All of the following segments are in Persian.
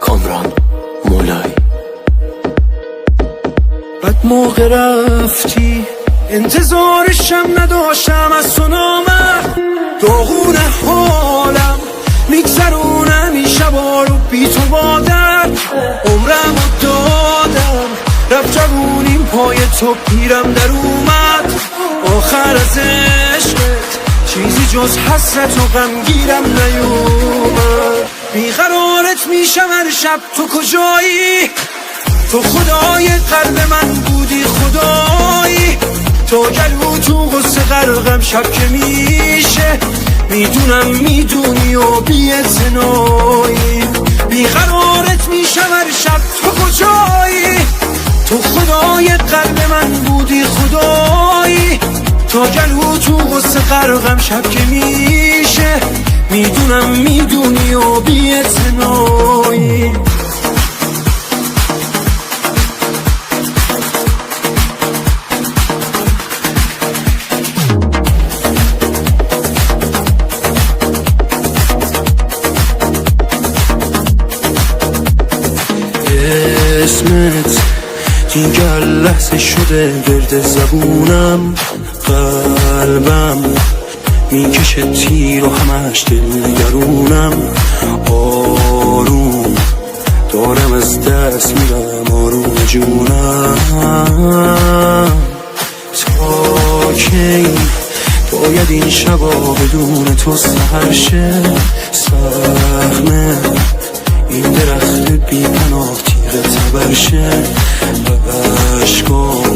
کامران مولایی. بعد موقع رفتی انتظارشم نداشتم، از تو نامد داغون حالم میگذرونم این شبا رو بی تو بادر. عمرم رو دادم رفت جوونیم پای تو پیرم در اومد. آخر از عشقت چیزی جز حسرت و غمگیرم نیومد. بیقرارت میشم هر شب، تو کجایی؟ تو خدای قلب من بودی خدایی. تو گلو تو غصه غرقم شب که میشه، میدونم میدونی و بی‌اعتنایی. بیقرارت میشم هر شب، تو کجایی؟ تو خدای قلب من بودی خدایی. تو گلو تو غصه غرقم شب که میشه، میدونم میدونی و بی‌اعتنایی. اسمت دیگر لحظه شده گرد زبونم. قلبم میکشه تیر و همش دلنگرونم. آروم دارم از دست میرم آروم جونم. تا کی باید این شبا بدون تو سحر شه؟ سخمه این درخت بی پناه تیغ تبر شه. عشقام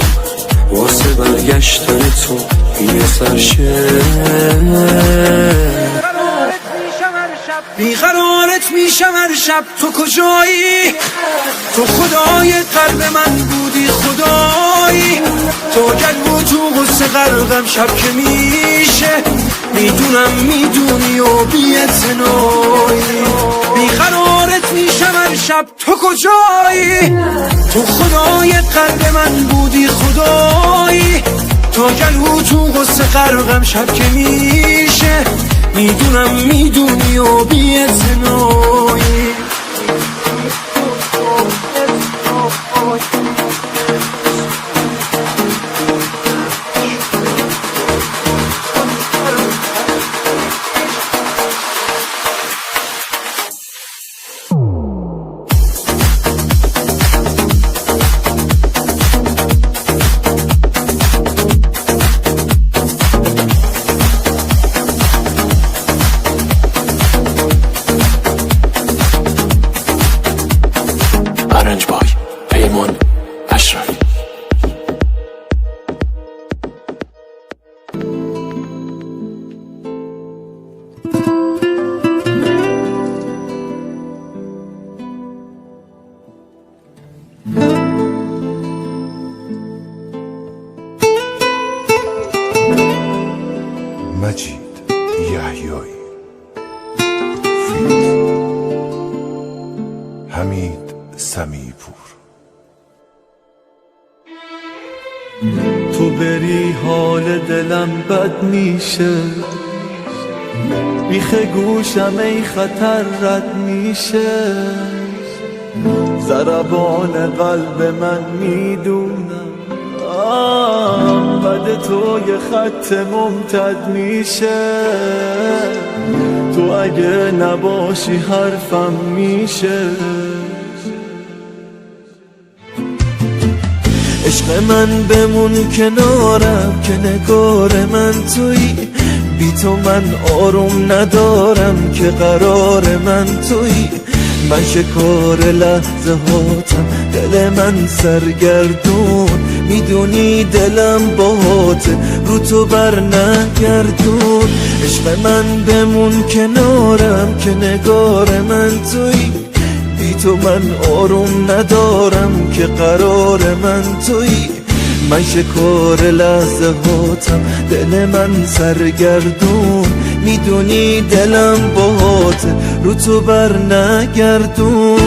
واسه برگشتن تو بی‌اثر شه. بیقرارت میشم هر شب، تو کجایی؟ تو خدای قلب من بودی خدایی. تو گلو تو غصه غرقم شب که میشه، میدونم میدونی و بی‌اعتنایی. بیقرارت میشم هر شب، تو کجایی؟ تو خدای قلب من بودی خدایی. تو گلو تو غصه غرقم شب که میشه، میدونم میدونی و بی‌اعتنایی. آرنج بای پیمان اشرفی. مجید یحیایی، حمید سمیپور. تو بری حال دلم بد میشه، بیخ گوشم ای خطر رد میشه. ضربان قلب من میدونم بد تو یه خط ممتد میشه. تو اگه نباشی حرفم میشه. عشق من بمون کنارم که نگار من تویی. بی تو من آروم ندارم که قرار من تویی. من شکار لحظه هاتم، دل من سرگردون. میدونی دلم باهاته، رو تو بر نگردون. عشق من بمون کنارم که نگار من تویی. بی تو من آروم ندارم که قرار من تویی. من شکار لحظه هاتم، دل من سرگردون. میدونی دلم باهاته، رو تو بر نگردون.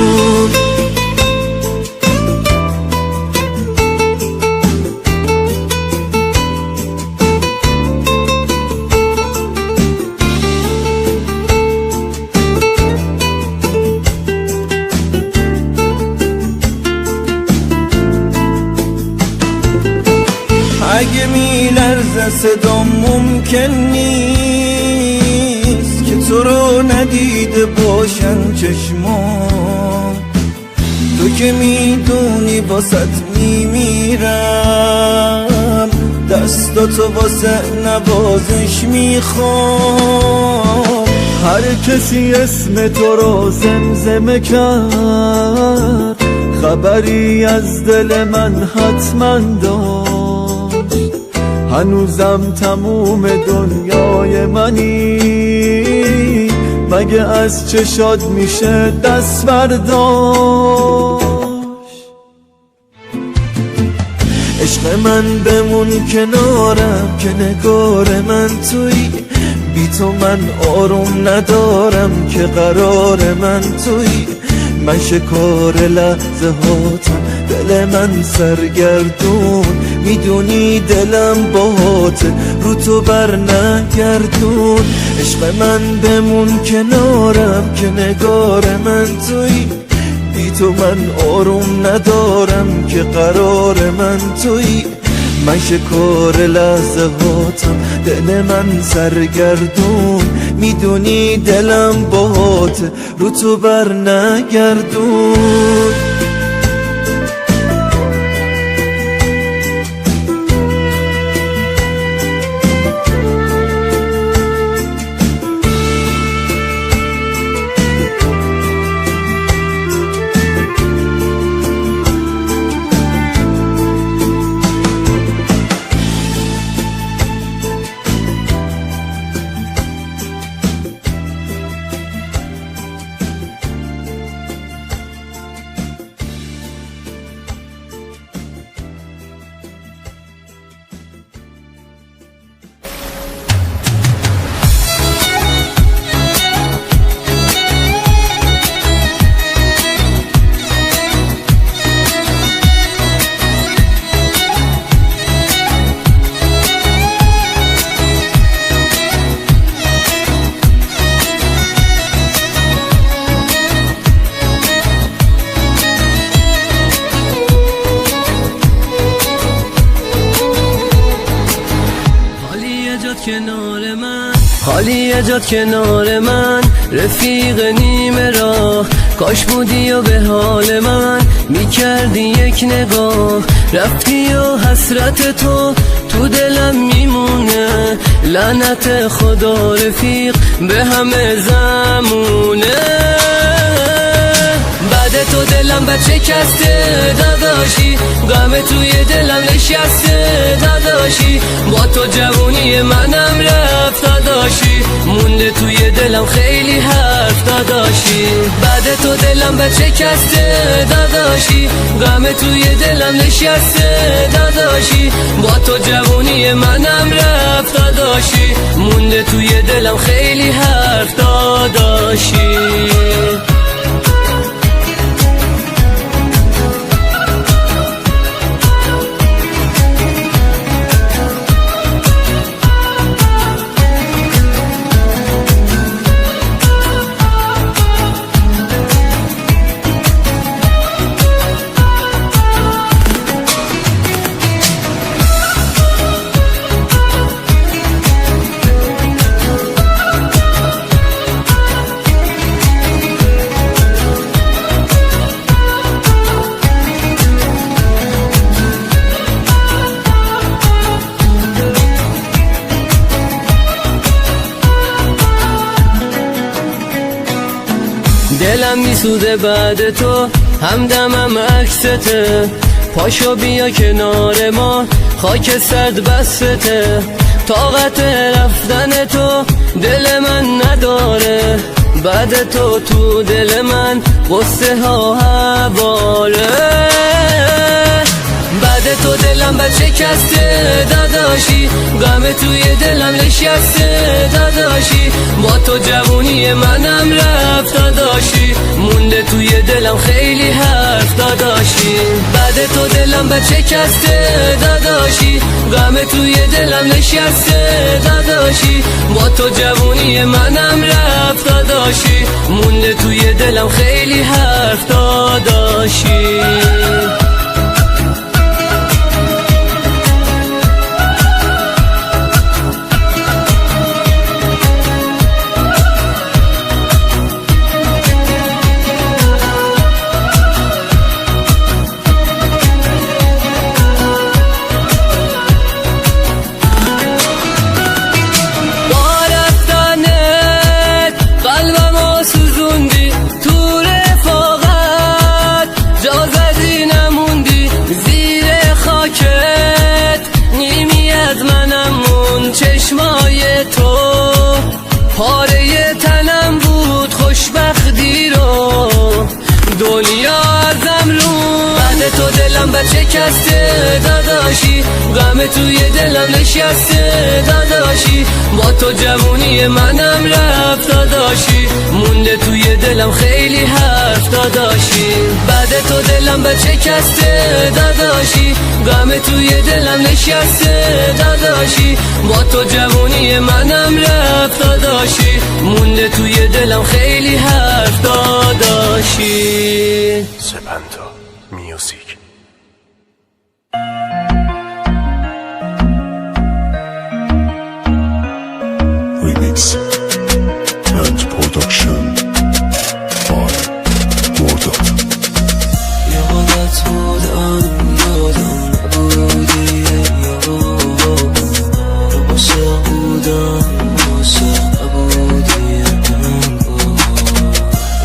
صدام ممکن نیست که تو رو ندیده باشن چشمان. تو که میدونی واسط میمیرم، دستاتو واسه نوازش میخوام. هر کسی اسم تو رو زمزمه کرد، خبری از دل من حتما داشت. هنوزم تموم دنیای منی، مگه از چشات میشه دست برداشت؟ عشق من بمون کنارم که نگار من توی، بی تو من آروم ندارم که قرار من توی. من شکار لحظه هاتم، دل من سرگردون، میدونی دلم باهاته رو تو بر نگردون. عشق من بمون کنارم که نگار من توی، بی تو من آروم ندارم که قرار من توی. من شکار لحظه هاتم، دل من سرگردون، میدونی دلم باهاته رو تو بر نگردون. خالی یه جات کنار من، رفیق نیمه راه. کاش بودی و به حال من میکردی یک نگاه. رفتی و حسرت تو دلم میمونه، لعنت خدا رفیق به همه زمونه. بعد تو دلم بچه کسته داداشی، غم توی دلم نشسته داداشی. با تو جوونی منم رفت داداشی، مونده توی دلم خیلی حرف داداشی. بعد تو دلم بچه کسته داداشی، غم توی دلم نشسته داداشی. با تو جوونی منم رفت داداشی، مونده توی دلم خیلی حرف داداشی. دلم میسوده بعد تو، همدمم عکسته. پاشو بیا کنار ما، خاک سرد بسته. طاقت رفتن تو دل من نداره، بعد تو دل من قصه ها حواله. بعد تو دلم بچه کسته داداشی، غم توی دلم نشسته داداشی. با تو جوونی منم رفت داداشی، مونده توی دلم خیلی حرف داداشی. بعد تو دلم بچه کسته داداشی، غم توی دلم نشسته داداشی. با تو جوونی منم رفت داداشی، مونده توی دلم خیلی حرف داداشی. تنم بود خوشبختی رو دنیا ازم رو بعد تو دلم بچه کسته داداشی غم توی دلم نشسته داداشی با تو جوونی منم رفت داداشی مونده توی دلم خیلی حرف داداشی بعد تو دلم بچه کسته داداشی غم توی دلم نشسته داداشی با تو جوونی منم رفت داداشی مونده توی دلم خیلی حرف داداشی سپنتا میوزیک Remix and production by Mordot یادت بودم یادم نبودی عاشق بودم عاشق نبودی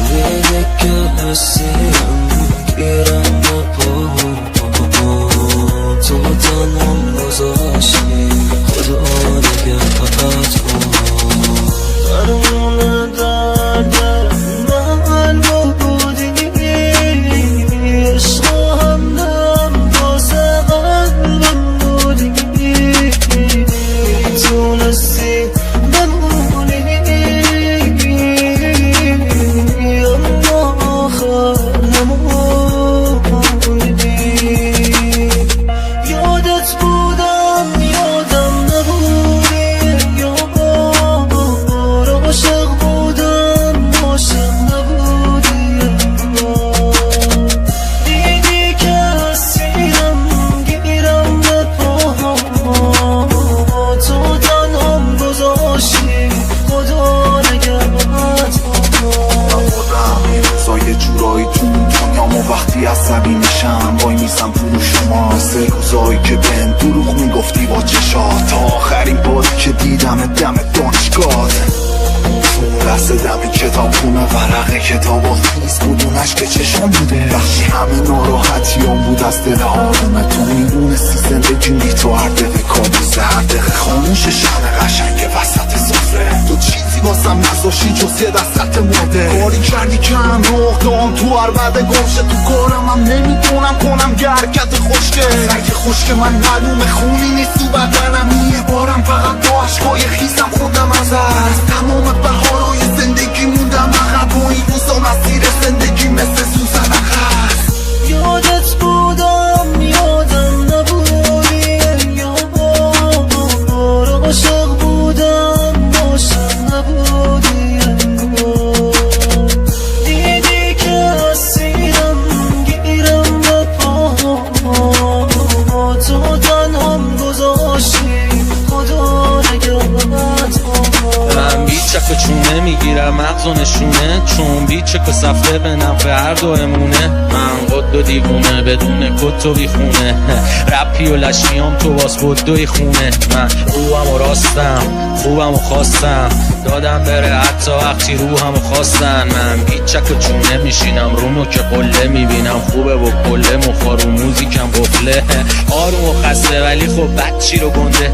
دیده که هستیم گیرم نپا تو تنم گذاشتی خدا نگهت درمون درد من بودی عشق همدم واسه قلبم بودی تونستی بمونی اما آخر نموندی یادت بودم یادم نبودی عاشق بودم عاشق نبودی دیدی که هستیم گیرم به پاها تو تنم گذاشتی خدا نگهت نبودم این روزا یه جورایی تو دنیامو وقتی عصبی میشم وای میسم تو شما سه روزایی که بهم دروغ میگفتی با چشات تا آخرین باری که دیدم دم دانشگاه لحظه دم کتاب خونه ورق کتاب خیز بود اونش که چشم بوده وقتی همه ناراحتیام بود از دل آرومه تو میدونستی زندگیم بی تو هر دقیقه کابوسه هر دقیقه خاموش شن قشنگ وسط سفره تو چیزی واسم نذاشی جز یه دستت مرده کاری کردی که هم روح دام تو عربده گمشه تو کارم هم نمیتونم کنم یه حرکت خوشگه سرگ خوشگه من معلومه خونی نیست تو بدنم یه بارم فقط با عشقای خیزم خودم از تمام بهارای زندگی موندم عقب و این روزا مسیر زندگی مثل سوزن عقب یادت بودم یادم نبودی عاشق بودم عاشق نبودی دیدی که هستیم گیرم به پاها تو تنم گذاشتی خدا نگهت من بیچک و چونه میگیرم مغز و نشونه چون بیچک و صفحه به نفع هر دو امونه من قد و دیوونه بدون کت و بیخونه رپی و لشیام تو باز بدوی خونه من روحم و راستم خوبم و خواستم دادم بره حتی وقتی روحم و خواستن من بیچک و چونه میشینم رونو که قله میبینم خوبه و کله مخارو موزیکم قفله آروم و خسته ولی خب بچی رو گنده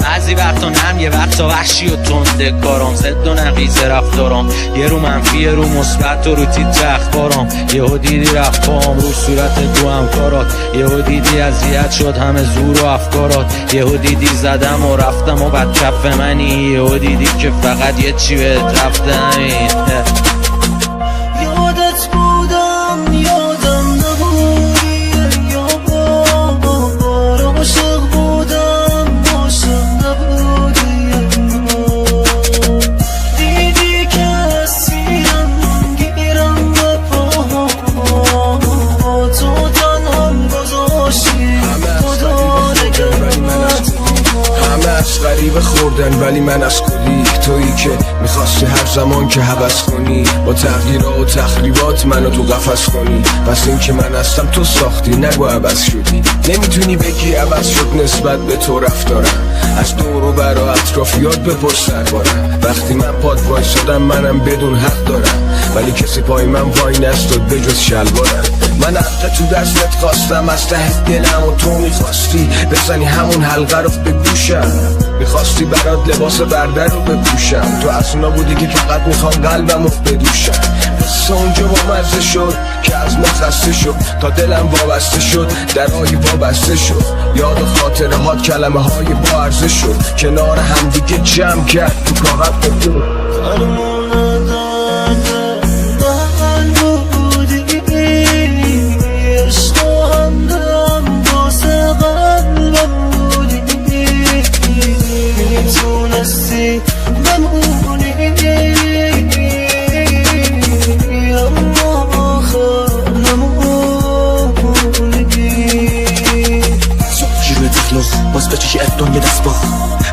بعضی وقتا نم یه وقتا وحشی و تنده کارام زد و نقیز رفتارام یه رو منفی یه رو مثبت و رو تیتر اخبارام یهو دیدی رفت پام رو صورت تو همکارات یهو دیدی اذیت شد همه زور و افکارات یهو دیدی زدم و رفتم و بد کف منی یهو دیدی که فقط یه چی بهت رفته همین یادت بودم یادم نبودی عاشق بودم عاشق نبودی دیدی که هستیم گیرم به پاها تو تنم گذاشتی خدا نگهت همه غریبه خوردن ولی من از کلی تویی که میخواستی هر زمان که هوس کنی با تغییرات و تخریبات منو تو قفس کنی پس این که من هستم تو ساختی نگو عوض شدی نمیتونی بگی عوض شد نسبت به تو رفتارم از دور و برا اطرافیات بپرس دربارم وقتی من پاد وایسادم منم بدون حق دارم ولی کسی پای من وای نستاد بجز شلوارم من حق تو دستت خواستم از ته دلم و تو میخواستی بزنی همون حلقه رو به گوشم میخواستی برات لباس برده رو بپوشم، تو از اونا بودی که فقط میخوام قلبمو بدوشم. قصه اونجا با مزه شد که از ما خسته شد، تا دلم وابسته شد درهای وابسته شد. یاد و خاطره هات کلمه های با ارزش شد، کنار همدیگه جمع کرد تو کاغذ بکن. باز بچشی از دنیا دست با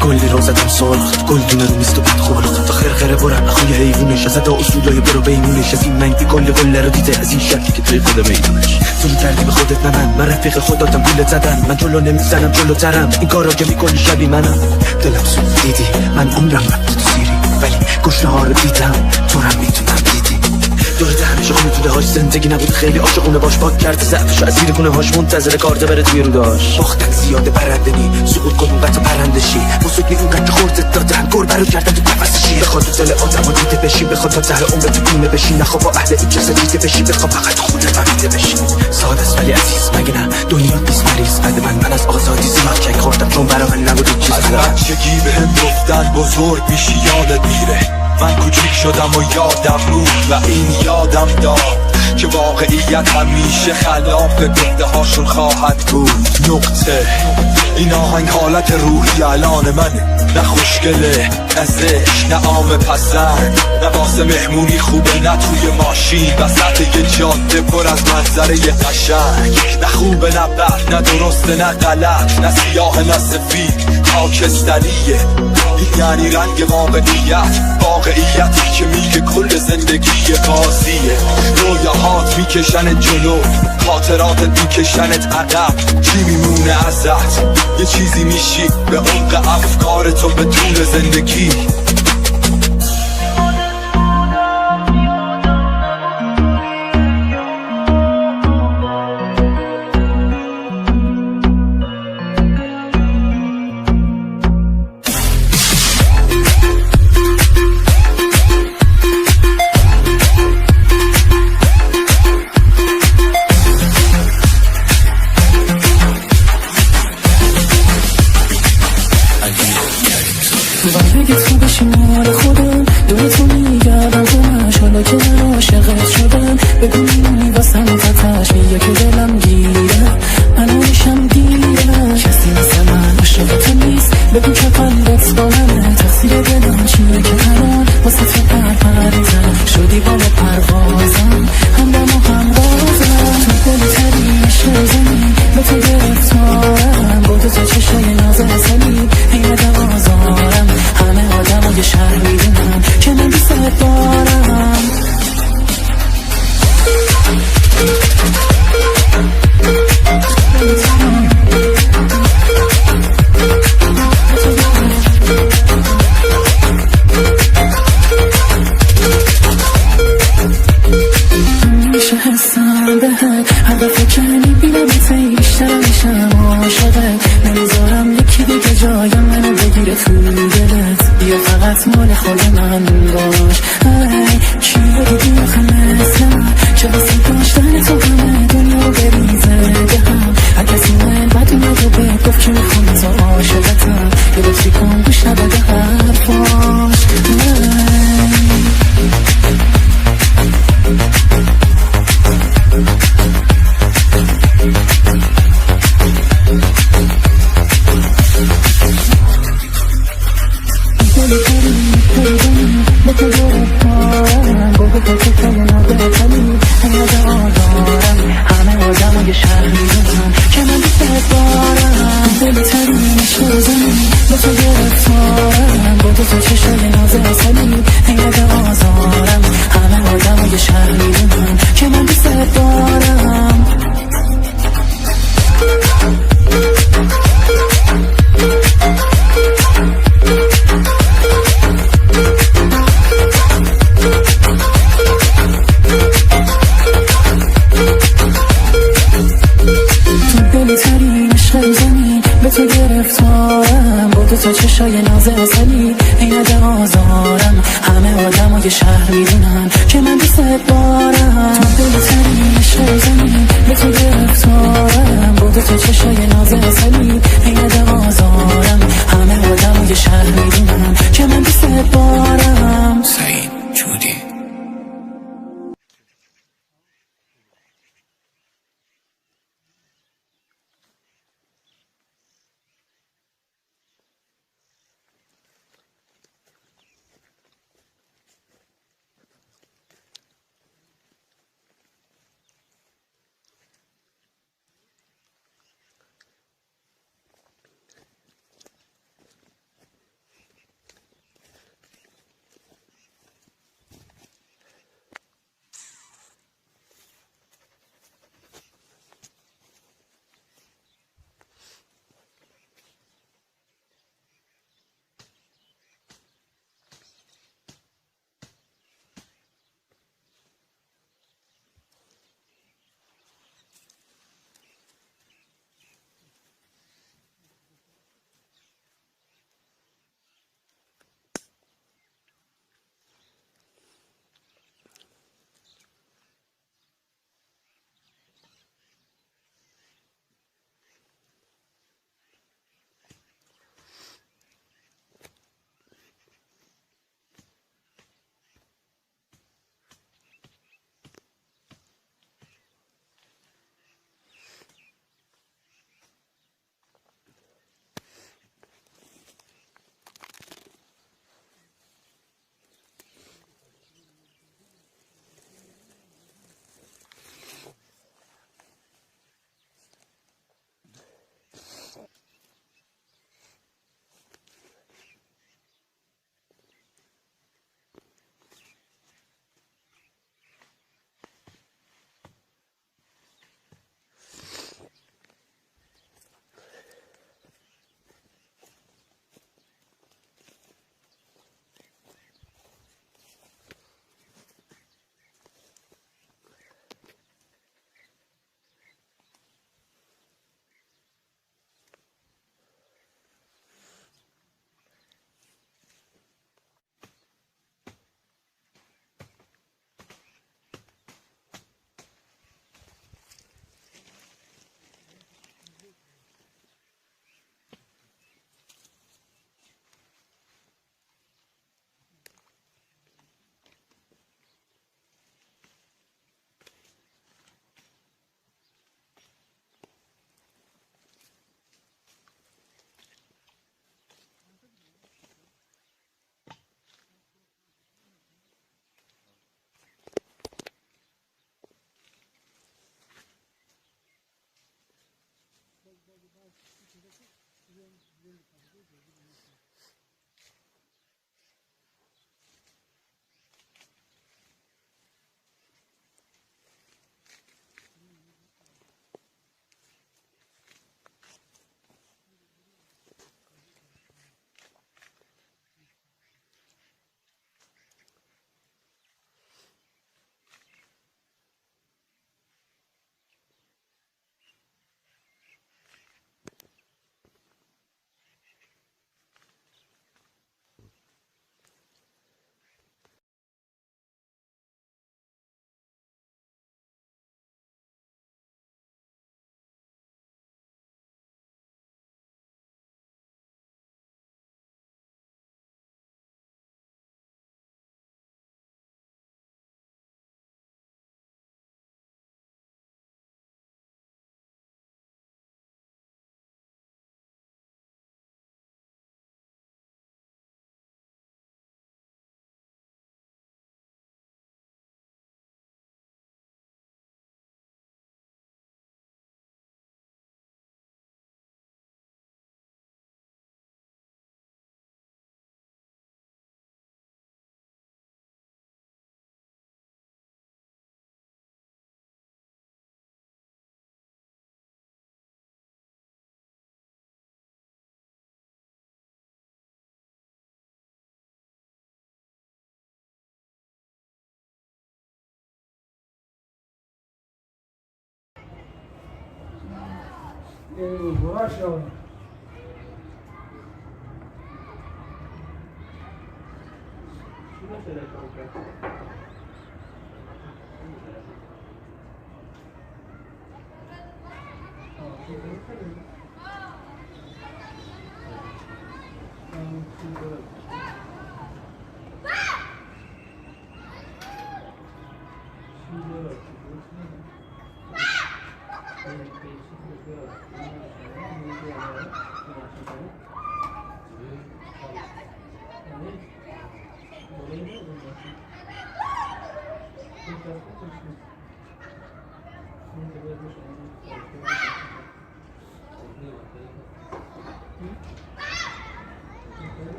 کلی رو زدم سالخت گل دونه رو میست و بد خالخت تا خرخره برن اخوی حیوونش از ادا اصولای برو بیمونش از این منگی کلی قله رو دیده از این شکلی که توی خود میدونش تو کردی به خودت نه من رفیق خوداتم گولت زدن من جلو نمیزنم جلوترم این کارا که میکنی شبی منم دلم سود دیدی من عمرم رفت تو سیری ولی گشنه ها رو دیدم تو هم میتونم دیدی دور دهنش میتونه هاش زندگی نبود خیلی عاشقونه باش پاک کرده ضعفشو از زیر گونه هاش منتظر کارده بره توی روداش باختن زیاده برندنی سقوط کن اونقدر پرندشی بسوگی اونقدر خورده دادن گربه رو کردن تو قفسشی بخواد تو دل آدم دیده بشی بخواد تا زهر عمر تو بیمه بشی نخواه با اهل این کسا دیده بشی بخواه فقط خونه فهمیده بشی ساده است ولی عزیز مگه نه دنیا بیست مریض بعد من از آزادی زیاد چک خوردم چون برا من نبود چیز از بچگی بهم گفتن بزرگ میشی یادت میره من کوچیک شدم و یادم بود و این یادم داد که واقعیت همیشه خلاف گفته هاشون خواهد بود. نقطه این آهنگ حالت روحی الان منه، نه خوشگله نه زشت نه عام پسند نه واسه مهمونی خوبه نه توی ماشین وسط یه جاده پر از منظره قشنگ، نه خوبه نه بد نه درسته نه غلط نه سیاه نه سفید خاکستریه. این یعنی رنگ واقعیتی که میگه کل زندگی بازیه. رویاهات میکشنت جلو خاطراتت میکشنت عقب، چی میمونه ازت؟ یه چیزی میشی به عمق افکار تو به طول زندگی. بگید خوب بشیم شهر میدونن که من دوست دارم. تو دلترین عشق زمین به تو گرفتارم. بوده تو چشای ناز اصلی عین آزارم. همه آدم یه شهر میدونن که من دوست دارم. سعید جودی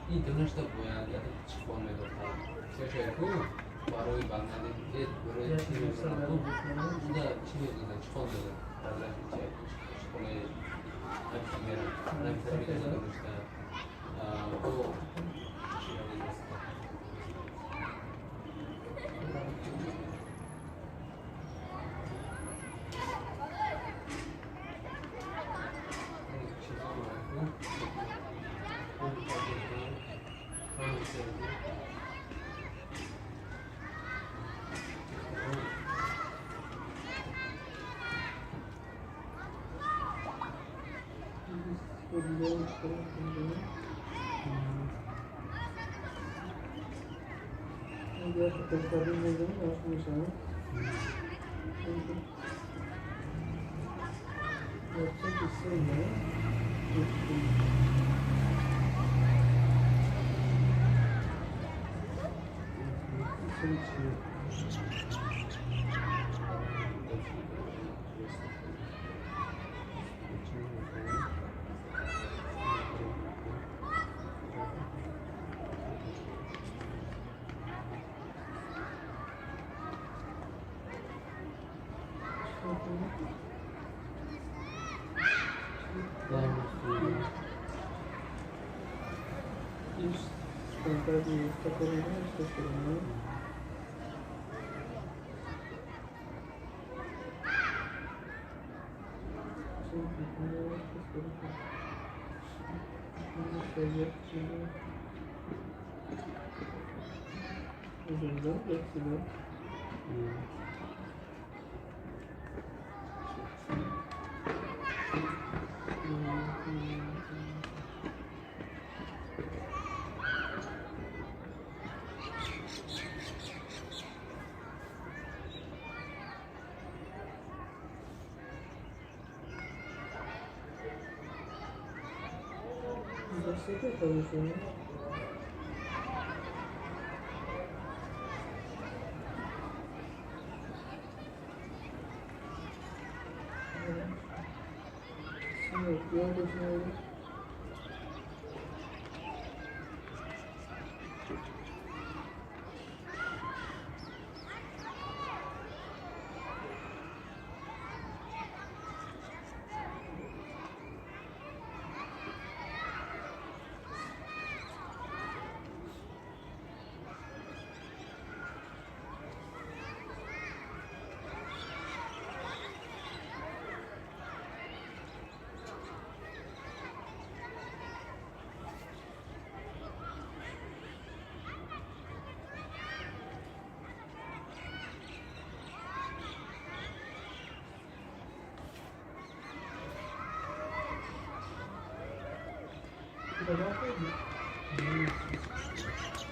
این دانش تا باید چیکار می‌دارد؟ چه کنیم؟ برای بنده برای تیم سرمون بوده چی می‌دونن چیکار می‌دونن؟ برای چه شغلی نمی‌تونن دانشگاه تو چی می‌دونست؟ Thank you.